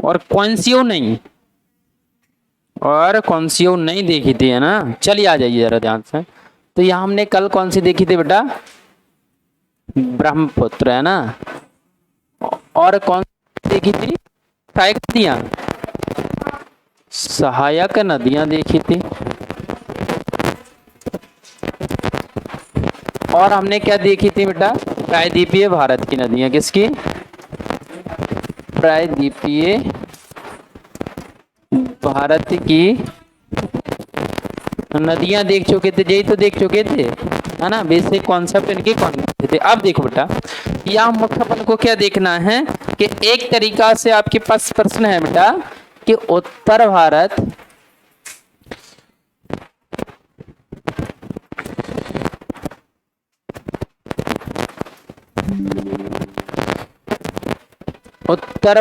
और कौन सी नहीं देखी थी, है ना। चलिए आ जाइए जरा ध्यान से। तो यहाँ हमने कल कौन सी देखी थी बेटा, ब्रह्मपुत्र, है ना। और कौन सी देखी थी, सहायक नदियां, सहायक नदियां देखी थी। और हमने क्या देखी थी बेटा, प्रायद्वीपीय भारत की नदियां, किसकी, प्रायद्वीपीय भारत की नदियां देख चुके थे, यही तो देख चुके थे, है ना। बेसिक कॉन्सेप्ट इनके कौन थे। अब देखो बेटा, यहाँ मुख्य अपन को क्या देखना है कि एक तरीका से आपके पास प्रश्न है बेटा कि उत्तर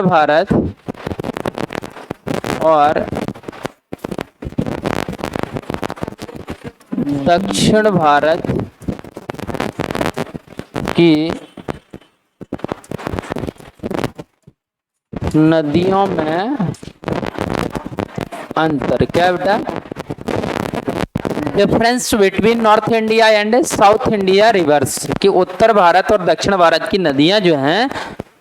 भारत और दक्षिण भारत की नदियों में अंतर, क्या बेटा, difference between north India and south India reverse, कि उत्तर भारत और दक्षिण भारत की नदियां जो हैं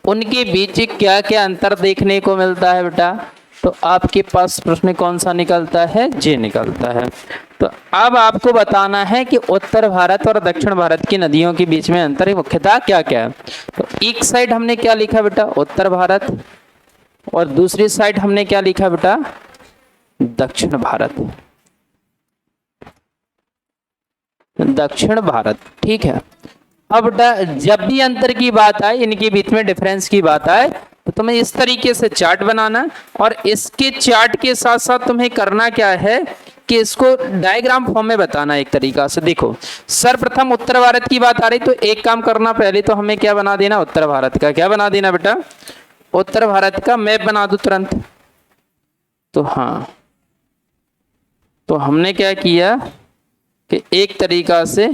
उनके बीच क्या क्या अंतर देखने को मिलता है बेटा। तो आपके पास प्रश्न कौन सा निकलता है, जे निकलता है। तो अब आपको बताना है कि उत्तर भारत और दक्षिण भारत की नदियों के बीच में अंतर मुख्यतः क्या क्या है। तो एक साइड हमने क्या लिखा बेटा, उत्तर भारत, और दूसरी साइड हमने क्या लिखा बेटा, दक्षिण भारत, दक्षिण भारत, ठीक है। अब बेटा जब भी अंतर की बात आए, इनके बीच में डिफरेंस की बात आए, तो तुम्हें इस तरीके से चार्ट बनाना, और इसके चार्ट के साथ साथ तुम्हें करना क्या है कि इसको डायग्राम फॉर्म में बताना एक तरीका से। देखो सर्वप्रथम उत्तर भारत की बात आ रही, तो एक काम करना, पहले तो हमें क्या बना देना, उत्तर भारत का क्या बना देना बेटा, उत्तर भारत का मैप बना दो तुरंत। तो हाँ, तो हमने क्या किया कि एक तरीका से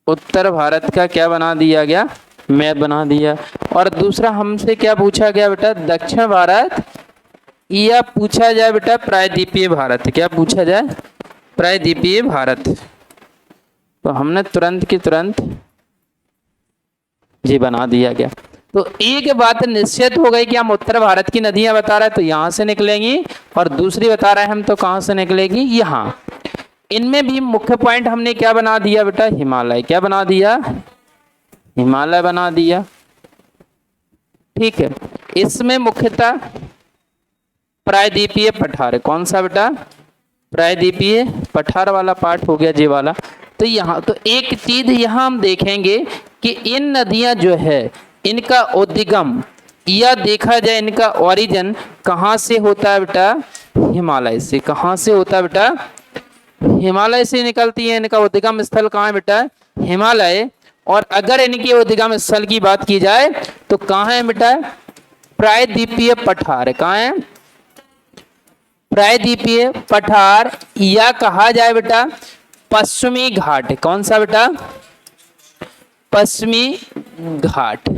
उत्तर भारत का क्या बना दिया गया, मैप बना दिया। और दूसरा हमसे क्या पूछा गया बेटा, दक्षिण भारत, या पूछा जाए बेटा प्रायद्वीपीय भारत, क्या पूछा जाए, प्रायद्वीपीय भारत। तो हमने तुरंत की तुरंत ये बना दिया गया। तो एक बात निश्चित हो गई कि हम उत्तर भारत की नदियां बता रहे हैं तो यहां से निकलेंगी, और दूसरी बता रहे हैं हम तो कहां से निकलेगी, यहां। इनमें भी मुख्य पॉइंट हमने क्या बना दिया बेटा, हिमालय, क्या बना दिया, हिमालय बना दिया, ठीक है। इसमें मुख्यतः प्रायद्वीपीय पठार, कौन सा बेटा, प्रायद्वीपीय पठार वाला पार्ट हो गया जे वाला। तो यहाँ तो एक चीज यहाँ हम देखेंगे कि इन नदियां जो है इनका उद्गम, या देखा जाए इनका ओरिजिन कहाँ से होता है बेटा, हिमालय से। कहाँ से होता है बेटा, हिमालय से निकलती है। इनका उद्गम स्थल कहाँ है बेटा, हिमालय। और अगर इनके उद्गम स्थल की बात की जाए तो कहाँ है बेटा, प्रायद्वीपीय पठार, कहाँ है, प्रायद्वीपीय पठार, या कहा जाए बेटा पश्चिमी घाट, कौन सा बेटा, पश्चिमी घाट।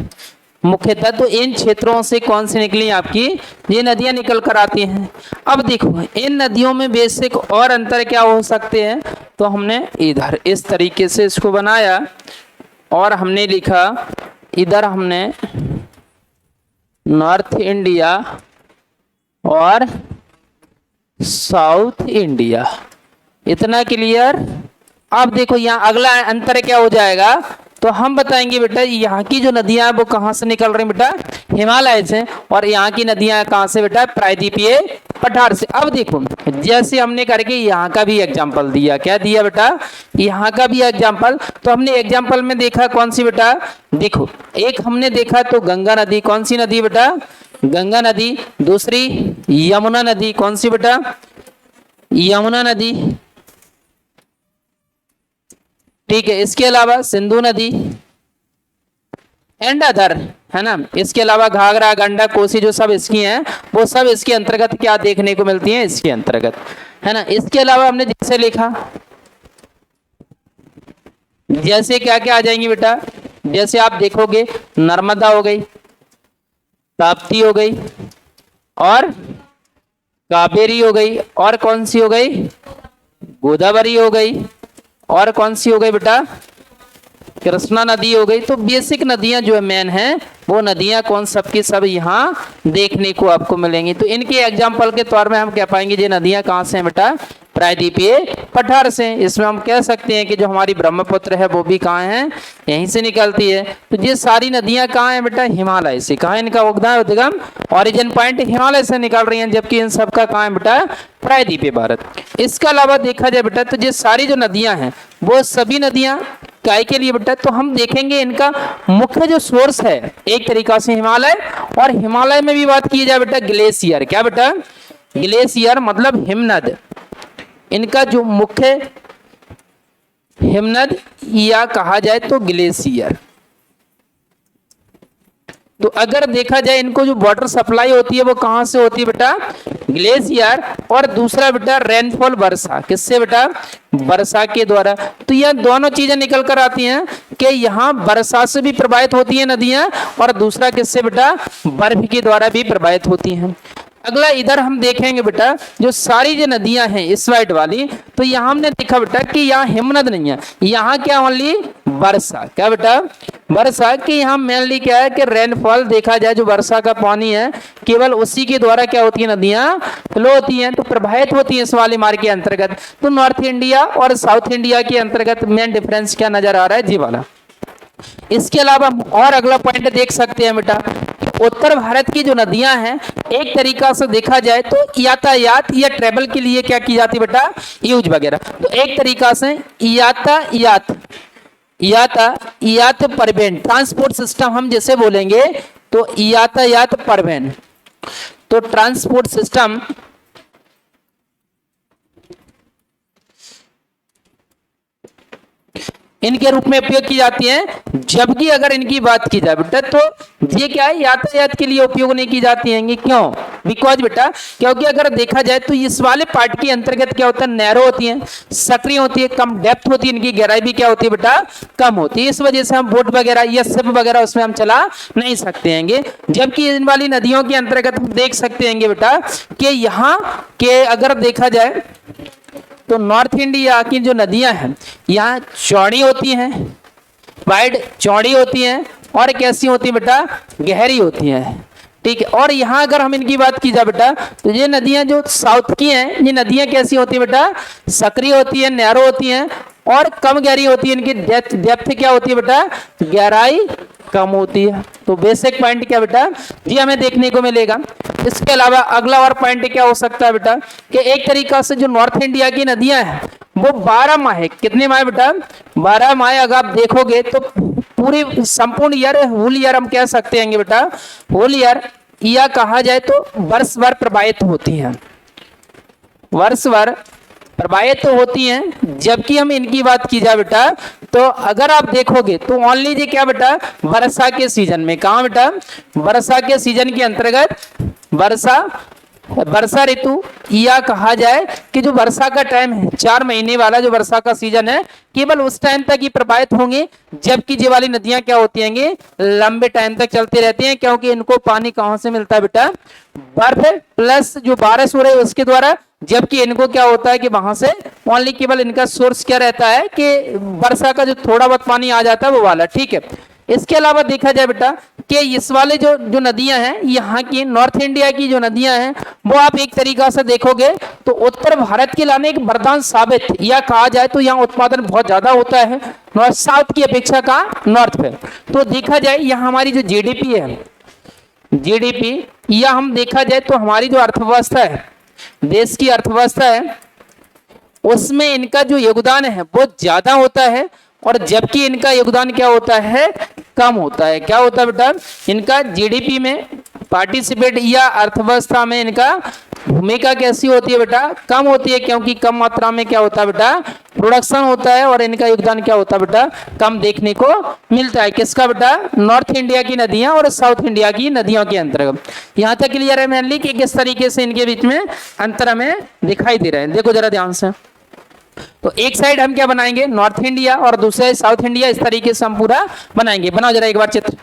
मुख्यतः तो इन क्षेत्रों से कौन सी निकली आपकी, ये नदियां निकल कर आती हैं। अब देखो इन नदियों में बेसिक और अंतर क्या हो सकते हैं, तो हमने इधर इस तरीके से इसको बनाया, और हमने लिखा इधर हमने नॉर्थ इंडिया और साउथ इंडिया, इतना क्लियर। अब देखो यहाँ अगला अंतर क्या हो जाएगा, तो हम बताएंगे बेटा यहाँ की जो नदियां हैं वो कहाँ से निकल रही बेटा, हिमालय से, और यहाँ की नदियां कहाँ से बेटा, प्रायद्वीपीय पठार से। अब देखो जैसे हमने करके यहाँ का भी एग्जाम्पल दिया, क्या दिया बेटा, यहाँ का भी एग्जाम्पल। तो हमने एग्जाम्पल में देखा कौन सी बेटा, देखो एक हमने देखा तो गंगा नदी, कौन सी नदी बेटा, गंगा नदी। दूसरी यमुना नदी, कौन सी बेटा, यमुना नदी, ठीक है। इसके अलावा सिंधु नदी एंड अदर, है ना। इसके अलावा घाघरा, गंडक, कोसी जो सब इसकी हैं वो सब इसके अंतर्गत क्या देखने को मिलती हैं, इसके अंतर्गत, है ना। इसके अलावा हमने जैसे लिखा, जैसे क्या क्या आ जाएंगी बेटा, जैसे आप देखोगे नर्मदा हो गई, ताप्ती हो गई, और कावेरी हो गई, और कौन सी हो गई, गोदावरी हो गई, और कौन सी हो गई बेटा, कृष्णा नदी हो गई। तो बेसिक नदियां जो है मेन है वो नदियां कौन सब की सब यहाँ देखने को आपको मिलेंगी। तो इनके एग्जाम्पल के तौर में हम कह पाएंगे ये नदियां कहाँ से हैं बेटा, प्रायद्वीपीय पठार से। इसमें हम कह सकते हैं कि जो हमारी ब्रह्मपुत्र है वो भी कहाँ है, यहीं से निकलती है। तो ये सारी नदियां कहाँ हैं बेटा, हिमालय से। कहाँ इनका उद्गम ऑरिजिन पॉइंट हिमालय से निकल रही हैं, जबकि इन सबका कहाँ है बेटा, प्रायद्वीपीय भारत। इसके अलावा देखा जाए बेटा तो ये सारी जो नदियां हैं वो सभी नदियां काय के लिए बेटा, तो हम देखेंगे इनका मुख्य जो सोर्स है एक तरीका से हिमालय, और हिमालय में भी बात की जाए बेटा ग्लेशियर। क्या बेटा, ग्लेशियर मतलब हिमनद। इनका जो मुख्य हिमनद या कहा जाए तो ग्लेशियर। तो अगर देखा जाए इनको जो वाटर सप्लाई होती है वो कहां से होती है बेटा, ग्लेशियर। और दूसरा बेटा रेनफॉल, वर्षा। किससे बेटा, वर्षा के द्वारा। तो यह दोनों चीजें निकल कर आती हैं कि यहाँ वर्षा से भी प्रभावित होती हैं नदियां, और दूसरा किससे बेटा, बर्फ के द्वारा भी प्रभावित होती हैं। अगला इधर हम देखेंगे बेटा जो सारी जो नदियां हैं इस वाइट वाली, तो यहाँ हमने देखा बेटा कि यहाँ हिमनद नहीं है, यहाँ क्या ओनली वर्षा। क्या बेटा, वर्षा की यहाँ मेनली क्या है कि रेनफॉल देखा जाए, जो वर्षा का पानी है केवल उसी के द्वारा क्या होती है, नदियां फ्लो होती हैं, तो प्रभावित होती हैं इस वाले मार्ग के अंतर्गत। तो नॉर्थ इंडिया और साउथ इंडिया के अंतर्गत मेन डिफरेंस क्या नजर आ रहा है, जी वाला। इसके अलावा हम और अगला पॉइंट देख सकते हैं बेटा, उत्तर भारत की जो नदियां हैं एक तरीका से देखा जाए तो यातायात या ट्रेवल के लिए क्या की जाती है बेटा, यूज वगैरह। तो एक तरीका से यातायात परिवहन, ट्रांसपोर्ट सिस्टम हम जैसे बोलेंगे तो यातायात परिवहन, तो ट्रांसपोर्ट सिस्टम इनके रूप में उपयोग की जाती हैं। जबकि अगर इनकी बात की जाए बेटा तो ये क्या है, यातायात के लिए उपयोग नहीं की जाती हैं। क्यों, बिकॉज बेटा क्योंकि अगर देखा जाए तो इस वाले पार्ट के अंतर्गत क्या होता है, नैरो होती है, सक्रिय होती है, कम डेप्थ होती है, इनकी गहराई भी क्या होती है बेटा, कम होती है। इस वजह से हम बोट वगैरह या शिप वगैरह उसमें हम चला नहीं सकते हैं। जबकि इन वाली नदियों के अंतर्गत हम देख सकते हैं बेटा कि यहाँ के अगर देखा जाए तो नॉर्थ इंडिया की जो नदियां हैं यहाँ चौड़ी होती हैं, वाइड चौड़ी होती हैं, और कैसी होती है बेटा, गहरी होती हैं। ठीक है, और यहाँ अगर हम इनकी बात की जाए बेटा तो ये नदियां जो साउथ की हैं ये नदियां कैसी होती है बेटा, सक्रिय होती है, नैरो होती हैं, और कम गहरी होती है। इनकी डेप्थ क्या होती है बेटा, गहराई कम होती है। तो बेसिक पॉइंट क्या बेटा, ये हमें देखने को मिलेगा। इसके अलावा अगला और पॉइंट क्या हो सकता है बेटा कि एक तरीका से जो नॉर्थ इंडिया की नदियां हैं वो 12 माह, कितने माह बेटा, 12 माह अगर आप देखोगे तो पूरी संपूर्ण ईयर, होल ईयर हम कह सकते हैं बेटा, होल ईयर या कहा जाए तो वर्ष भर प्रभावित होती हैं, वर्ष भर प्रभावित तो होती हैं। जबकि हम इनकी बात की जाए बेटा तो अगर आप देखोगे तो ओनली जी क्या बेटा, वर्षा के सीजन में। कहाँ बेटा, वर्षा के सीजन के अंतर्गत वर्षा ऋतु या कहा जाए कि जो वर्षा का टाइम है 4 महीने वाला जो वर्षा का सीजन है केवल उस टाइम तक ही प्रभावित होंगे। जबकि ये वाली नदियां क्या होती हैं, लंबे टाइम तक चलते रहती हैं, क्योंकि इनको पानी कहां से मिलता है बेटा, बर्फ प्लस जो बारिश हो रही है उसके द्वारा। जबकि इनको क्या होता है कि वहां से ओनली केवल इनका सोर्स क्या रहता है कि वर्षा का जो थोड़ा बहुत पानी आ जाता है वो वाला। ठीक है, इसके अलावा देखा जाए बेटा कि इस वाले जो नदियां हैं यहाँ की नॉर्थ इंडिया की जो नदियां हैं वो आप एक तरीका से देखोगे तो उत्तर भारत के लाने एक वरदान साबित, या कहा जाए तो यहाँ उत्पादन बहुत ज्यादा होता है नॉर्थ साउथ की अपेक्षा का नॉर्थ में। तो देखा जाए यहाँ हमारी जो जीडीपी है, जीडीपी या हम देखा जाए तो हमारी जो अर्थव्यवस्था है, देश की अर्थव्यवस्था है, उसमें इनका जो योगदान है वो ज्यादा होता है, और जबकि इनका योगदान क्या होता है, कम होता है। क्या होता है बेटा, इनका जीडीपी में पार्टिसिपेट या अर्थव्यवस्था में इनका भूमिका कैसी होती है बेटा, कम होती है, क्योंकि कम मात्रा में क्या होता है बेटा, प्रोडक्शन होता है, और इनका योगदान क्या होता है बेटा, कम देखने को मिलता है। किसका बेटा, नॉर्थ इंडिया की नदियां और साउथ इंडिया की नदियों के अंतर्गत। यहाँ तक क्लियर है मेनली कि किस तरीके से इनके बीच में अंतर हमें दिखाई दे रहे हैं। देखो जरा ध्यान से, तो एक साइड हम क्या बनाएंगे, नॉर्थ इंडिया, और दूसरे साउथ इंडिया, इस तरीके से हम पूरा बनाएंगे। बनाओ जरा एक बार चित्र।